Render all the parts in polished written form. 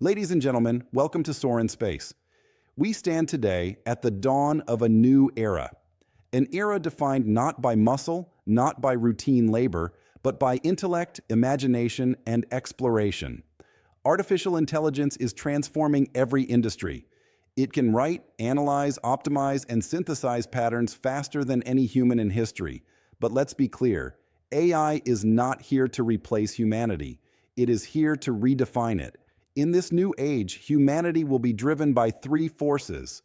Ladies and gentlemen, welcome to Sorin Space. We stand today at the dawn of a new era. An era defined not by muscle, not by routine labor, but by intellect, imagination, and exploration. Artificial intelligence is transforming every industry. It can write, analyze, optimize, and synthesize patterns faster than any human in history. But let's be clear, AI is not here to replace humanity. It is here to redefine it. In this new age, humanity will be driven by three forces,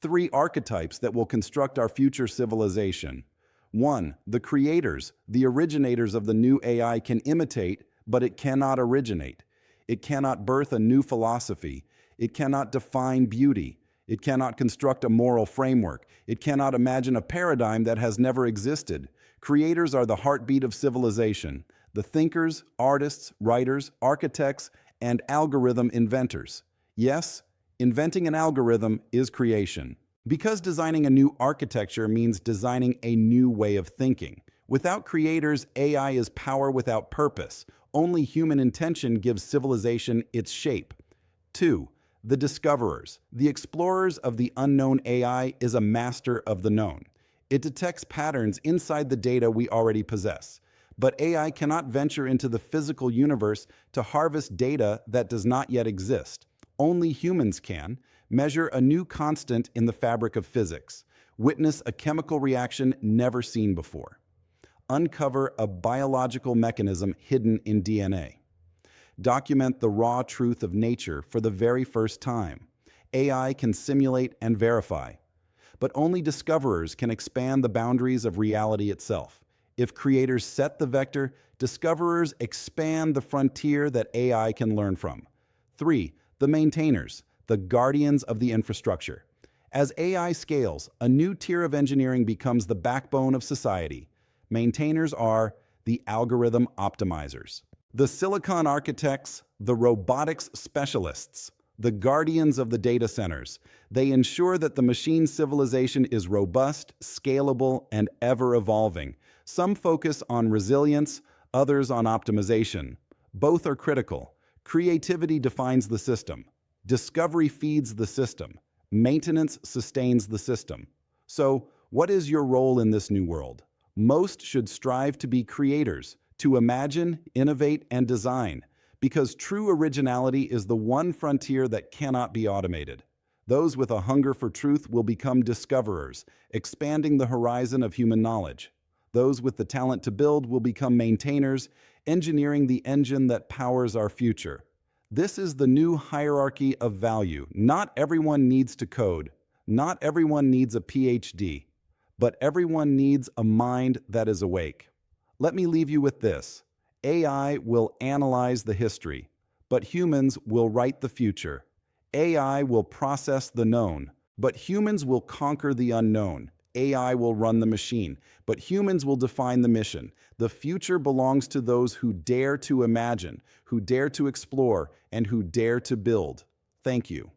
three archetypes that will construct our future civilization. One, the creators, the originators of the new AI can imitate, but it cannot originate. It cannot birth a new philosophy. It cannot define beauty. It cannot construct a moral framework. It cannot imagine a paradigm that has never existed. Creators are the heartbeat of civilization. The thinkers, artists, writers, architects, and algorithm inventors. Yes, inventing an algorithm is creation. Because designing a new architecture means designing a new way of thinking. Without creators, AI is power without purpose. Only human intention gives civilization its shape. 2. The discoverers. The explorers of the unknown AI is a master of the known. It detects patterns inside the data we already possess. But AI cannot venture into the physical universe to harvest data that does not yet exist. Only humans can measure a new constant in the fabric of physics, witness a chemical reaction never seen before, uncover a biological mechanism hidden in DNA, document the raw truth of nature for the very first time. AI can simulate and verify, but only discoverers can expand the boundaries of reality itself. If creators set the vector, discoverers expand the frontier that AI can learn from. 3. The maintainers, the guardians of the infrastructure. As AI scales, a new tier of engineering becomes the backbone of society. Maintainers are the algorithm optimizers, the silicon architects, the robotics specialists, the guardians of the data centers. They ensure that the machine civilization is robust, scalable, and ever-evolving. Some focus on resilience, others on optimization. Both are critical. Creativity defines the system. Discovery feeds the system. Maintenance sustains the system. So, what is your role in this new world? Most should strive to be creators, to imagine, innovate, and design, because true originality is the one frontier that cannot be automated. Those with a hunger for truth will become discoverers, expanding the horizon of human knowledge. Those with the talent to build will become maintainers, engineering the engine that powers our future. This is the new hierarchy of value. Not everyone needs to code. Not everyone needs a PhD. But everyone needs a mind that is awake. Let me leave you with this. AI will analyze the history, but humans will write the future. AI will process the known, but humans will conquer the unknown. AI will run the machine, but humans will define the mission. The future belongs to those who dare to imagine, who dare to explore, and who dare to build. Thank you.